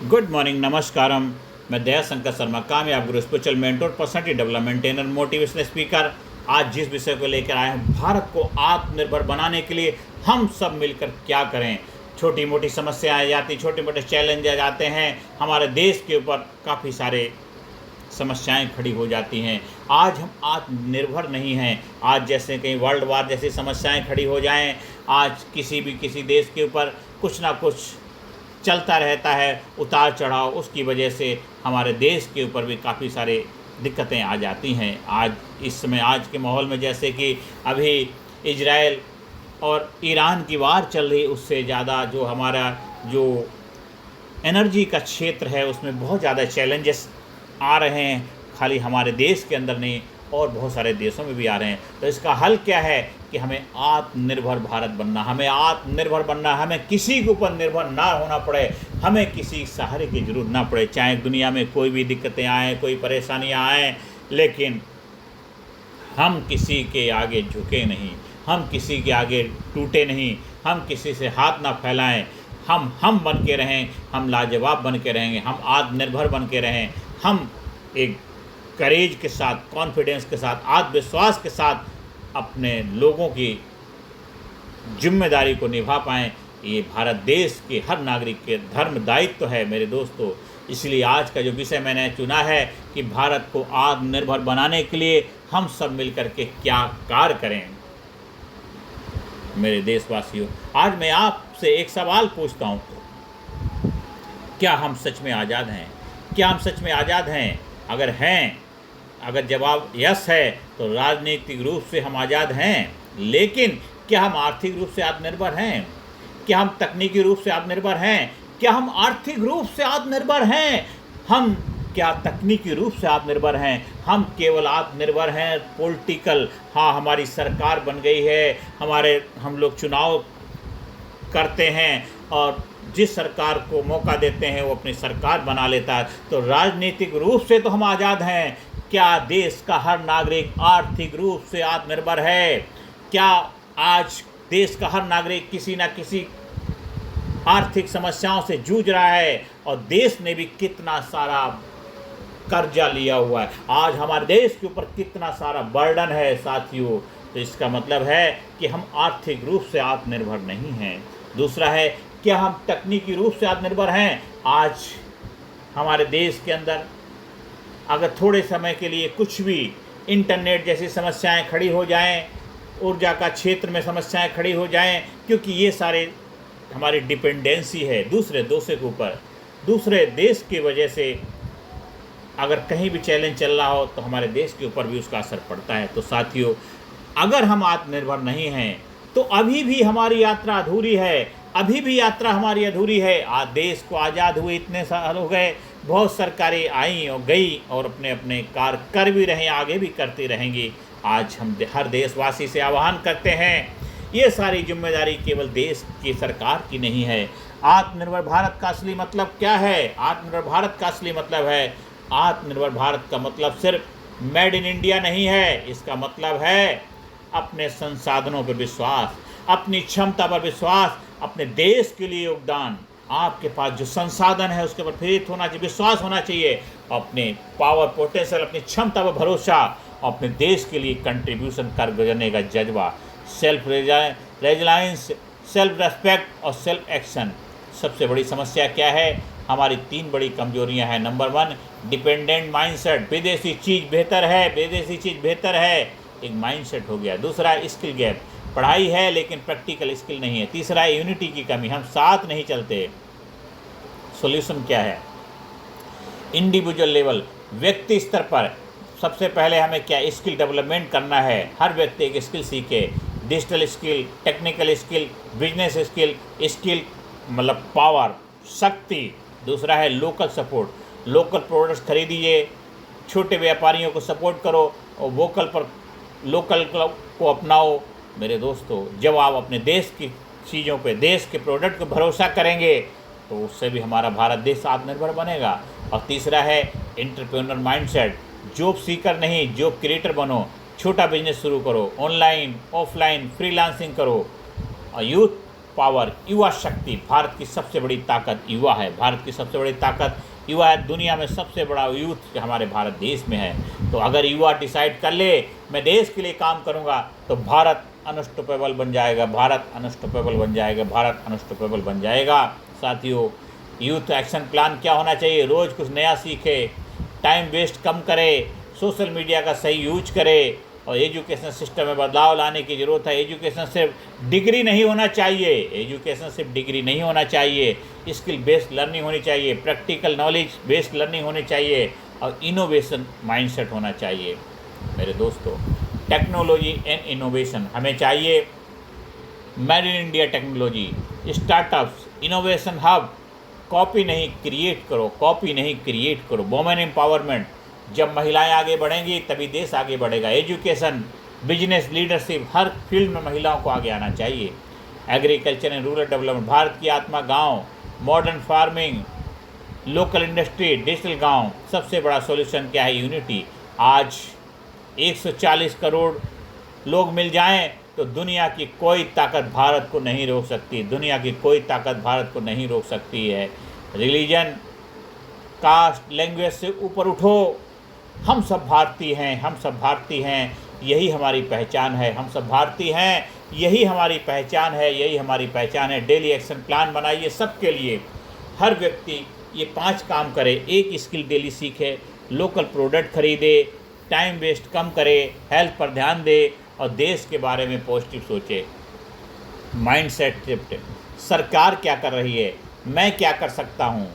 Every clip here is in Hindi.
Good morning, नमस्कारम। मैं दया शंकर शर्मा, कामयाब गुरु, spiritual mentor, personality development trainer, motivational speaker. आज जिस विषय को लेकर आए हैं, भारत को आत्मनिर्भर बनाने के लिए हम सब मिलकर क्या करें। छोटी मोटी समस्याएं आ जाती, छोटे मोटे चैलेंज आ जाते हैं, हमारे देश के ऊपर काफ़ी सारे समस्याएं खड़ी हो जाती हैं। आज हम आत्मनिर्भर नहीं हैं। आज जैसे कहीं वर्ल्ड वार जैसी समस्याएं खड़ी हो जाएं, आज किसी देश के ऊपर कुछ ना कुछ चलता रहता है, उतार चढ़ाव। उसकी वजह से हमारे देश के ऊपर भी काफ़ी सारे दिक्कतें आ जाती हैं। आज इस समय, आज के माहौल में, जैसे कि अभी इजराइल और ईरान की वार चल रही, उससे ज़्यादा जो हमारा जो एनर्जी का क्षेत्र है, उसमें बहुत ज़्यादा चैलेंजेस आ रहे हैं। खाली हमारे देश के अंदर नहीं, और बहुत सारे देशों में भी आ रहे हैं। तो इसका हल क्या है कि हमें आत्मनिर्भर भारत बनना, हमें आत्मनिर्भर बनना, हमें किसी के ऊपर निर्भर ना होना पड़े, हमें किसी सहारे की जरूरत ना पड़े। चाहे दुनिया में कोई भी दिक्कतें आएँ, कोई परेशानियाँ आएँ, लेकिन हम किसी के आगे झुके नहीं, हम किसी के आगे टूटे नहीं, हम किसी से हाथ ना फैलाएं। हम बन के रहें, हम लाजवाब बन के रहेंगे, हम आत्मनिर्भर बन के रहें। हम एक करेज के साथ, कॉन्फिडेंस के साथ, आत्मविश्वास के साथ अपने लोगों की जिम्मेदारी को निभा पाएँ। ये भारत देश के हर नागरिक के धर्म दायित्व है मेरे दोस्तों। इसलिए आज का जो विषय मैंने चुना है कि भारत को आत्मनिर्भर बनाने के लिए हम सब मिलकर के क्या कार्य करें। मेरे देशवासियों, आज मैं आपसे एक सवाल पूछता हूँ, क्या हम सच में आज़ाद हैं? क्या हम सच में आज़ाद हैं? अगर हैं, अगर जवाब यस है, तो राजनीतिक रूप से हम आज़ाद हैं। लेकिन क्या हम आर्थिक रूप से आत्मनिर्भर हैं? क्या हम तकनीकी रूप से आत्मनिर्भर हैं? क्या हम आर्थिक रूप से आत्मनिर्भर हैं? हम क्या तकनीकी रूप से आत्मनिर्भर हैं? हम केवल आत्मनिर्भर हैं पॉलिटिकल। हाँ, हमारी सरकार बन गई है, हम लोग चुनाव करते हैं और जिस सरकार को मौका देते हैं वो अपनी सरकार बना लेता है। तो राजनीतिक रूप से तो हम आज़ाद हैं। क्या देश का हर नागरिक आर्थिक रूप से आत्मनिर्भर है? क्या आज देश का हर नागरिक किसी न किसी आर्थिक समस्याओं से जूझ रहा है? और देश ने भी कितना सारा कर्जा लिया हुआ है, आज हमारे देश के ऊपर कितना सारा बर्डन है साथियों। तो इसका मतलब है कि हम आर्थिक रूप से आत्मनिर्भर नहीं हैं। दूसरा है, क्या हम तकनीकी रूप से आत्मनिर्भर हैं? आज हमारे देश के अंदर अगर थोड़े समय के लिए कुछ भी इंटरनेट जैसी समस्याएं खड़ी हो जाएं, ऊर्जा का क्षेत्र में समस्याएं खड़ी हो जाएं, क्योंकि ये सारे हमारी डिपेंडेंसी है दूसरे देशों के ऊपर, दूसरे देश की वजह से अगर कहीं भी चैलेंज चल रहा हो तो हमारे देश के ऊपर भी उसका असर पड़ता है। तो साथियों, अगर हम आत्मनिर्भर नहीं हैं तो अभी भी हमारी यात्रा अधूरी है, अभी भी यात्रा हमारी अधूरी है। आज देश को आज़ाद हुए इतने साल हो गए, बहुत सरकारें आई और गई और अपने अपने कार्य कर भी रहे हैं, आगे भी करती रहेंगी। आज हम हर देशवासी से आह्वान करते हैं, ये सारी जिम्मेदारी केवल देश की सरकार की नहीं है। आत्मनिर्भर भारत का असली मतलब क्या है? आत्मनिर्भर भारत का असली मतलब है, आत्मनिर्भर भारत का मतलब सिर्फ मेड इन इंडिया नहीं है। इसका मतलब है अपने संसाधनों पर विश्वास, अपनी क्षमता पर विश्वास, अपने देश के लिए योगदान। आपके पास जो संसाधन है उसके ऊपर प्रेरित होना चाहिए, विश्वास होना चाहिए, अपने पावर, पोटेंशियल, अपनी क्षमता पर भरोसा, अपने देश के लिए कंट्रीब्यूशन कर गुजरने का जज्बा, सेल्फ रेजिलायंस, सेल्फ रेस्पेक्ट और सेल्फ एक्शन। सबसे बड़ी समस्या क्या है? हमारी 3 बड़ी कमजोरियां हैं। नंबर 1, डिपेंडेंट माइंडसेट, विदेशी चीज़ बेहतर है, विदेशी चीज़ बेहतर है, एक माइंडसेट हो गया। दूसरा, स्किल गैप, पढ़ाई है लेकिन प्रैक्टिकल स्किल नहीं है। तीसरा है यूनिटी की कमी, हम साथ नहीं चलते। सॉल्यूशन क्या है? इंडिविजुअल लेवल, व्यक्ति स्तर पर सबसे पहले हमें क्या स्किल डेवलपमेंट करना है। हर व्यक्ति एक स्किल सीखे, digital skill, technical skill, business skill, skill मतलब पावर, शक्ति। दूसरा है लोकल सपोर्ट, लोकल प्रोडक्ट्स खरीदिए, छोटे व्यापारियों को सपोर्ट करो और लोकल को अपनाओ। मेरे दोस्तों, जब आप अपने देश की चीज़ों पे, देश के प्रोडक्ट को भरोसा करेंगे तो उससे भी हमारा भारत देश आत्मनिर्भर बनेगा। और तीसरा है एंटरप्रेन्योर माइंडसेट, जॉब सीकर नहीं, जॉब क्रिएटर बनो। छोटा बिजनेस शुरू करो, ऑनलाइन ऑफलाइन फ्रीलांसिंग करो। और यूथ पावर, युवा शक्ति। भारत की सबसे बड़ी ताकत युवा है। भारत की सबसे बड़ी ताकत युवा है। दुनिया में सबसे बड़ा यूथ हमारे भारत देश में है। तो अगर युवा डिसाइड कर ले मैं देश के लिए काम करूँगा तो भारत अनस्टॉपेबल बन जाएगा। भारत अनस्टॉपेबल बन जाएगा। भारत अनस्टॉपेबल बन जाएगा। साथियों, यूथ एक्शन प्लान क्या होना चाहिए? रोज़ कुछ नया सीखे, टाइम वेस्ट कम करे, सोशल मीडिया का सही यूज करे और एजुकेशन सिस्टम में बदलाव लाने की ज़रूरत है। एजुकेशन सिर्फ डिग्री नहीं होना चाहिए। एजुकेशन सिर्फ डिग्री नहीं होना चाहिए। स्किल बेस्ड लर्निंग होनी चाहिए, प्रैक्टिकल नॉलेज बेस्ड लर्निंग होनी चाहिए और इनोवेशन माइंडसेट होना चाहिए। मेरे दोस्तों, टेक्नोलॉजी एंड इनोवेशन हमें चाहिए। Made in India technology, startups, innovation hub. Copy नहीं क्रिएट करो, कॉपी नहीं क्रिएट करो। वुमेन एम्पावरमेंट, जब महिलाएं आगे बढ़ेंगी तभी देश आगे बढ़ेगा। एजुकेशन, बिजनेस, लीडरशिप, हर फील्ड में महिलाओं को आगे आना चाहिए। Agriculture and rural development, Bharat की आत्मा गांव, modern farming, local industry, digital गांव। सबसे बड़ा सॉल्यूशन क्या है? यूनिटी। आज 140 करोड़ लोग मिल जाएं तो दुनिया की कोई ताकत भारत को नहीं रोक सकती। दुनिया की कोई ताकत भारत को नहीं रोक सकती है। रिलीजन, कास्ट, लैंग्वेज से ऊपर उठो। हम सब भारतीय हैं, हम सब भारतीय हैं, यही हमारी पहचान है। हम सब भारतीय हैं, यही हमारी पहचान है, यही हमारी पहचान है। डेली एक्शन प्लान बनाइए सबके लिए। हर व्यक्ति ये 5 काम करे। एक स्किल डेली सीखे, लोकल प्रोडक्ट खरीदे, टाइम वेस्ट कम करे, हेल्थ पर ध्यान दे और देश के बारे में पॉजिटिव सोचे। माइंडसेट शिफ्ट, सरकार क्या कर रही है, मैं क्या कर सकता हूँ,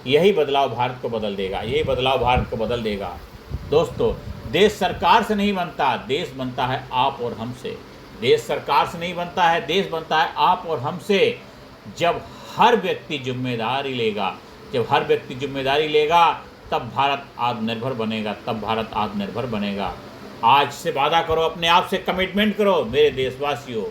यही बदलाव भारत को बदल देगा। यही बदलाव भारत को बदल देगा। दोस्तों, देश सरकार से नहीं बनता, देश बनता है आप और हमसे। देश सरकार से नहीं बनता है, देश बनता है आप और हमसे। जब हर व्यक्ति जिम्मेदारी लेगा, जब हर व्यक्ति जिम्मेदारी लेगा तब भारत आत्मनिर्भर बनेगा, तब भारत आत्मनिर्भर बनेगा। आज से वादा करो, अपने आप से कमिटमेंट करो। मेरे देशवासियों,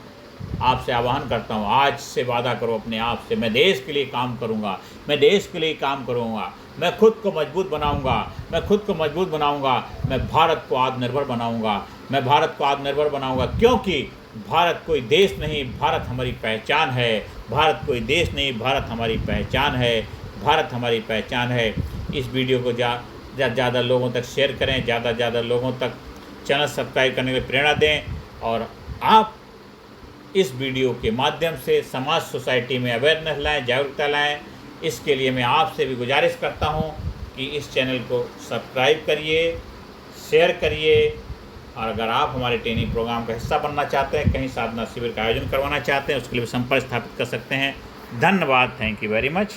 आपसे आह्वान करता हूँ, आज से वादा करो अपने आप से, मैं देश के लिए काम करूँगा, मैं देश के लिए काम करूँगा, मैं खुद को मजबूत बनाऊँगा, मैं खुद को मजबूत बनाऊँगा, मैं भारत को आत्मनिर्भर बनाऊँगा, मैं भारत को आत्मनिर्भर बनाऊँगा। क्योंकि भारत कोई देश नहीं, भारत हमारी पहचान है। भारत कोई देश नहीं, भारत हमारी पहचान है। भारत हमारी पहचान है। इस वीडियो को ज़्यादा लोगों तक शेयर करें, ज़्यादा लोगों तक चैनल सब्सक्राइब करने के लिए प्रेरणा दें और आप इस वीडियो के माध्यम से समाज सोसाइटी में अवेयरनेस लाएं, जागरूकता लाएं। इसके लिए मैं आपसे भी गुजारिश करता हूं कि इस चैनल को सब्सक्राइब करिए, शेयर करिए और अगर आप हमारे ट्रेनिंग प्रोग्राम का हिस्सा बनना चाहते हैं, कहीं साधना शिविर का आयोजन करवाना चाहते हैं, उसके लिए संपर्क स्थापित कर सकते हैं। धन्यवाद। Thank you very much.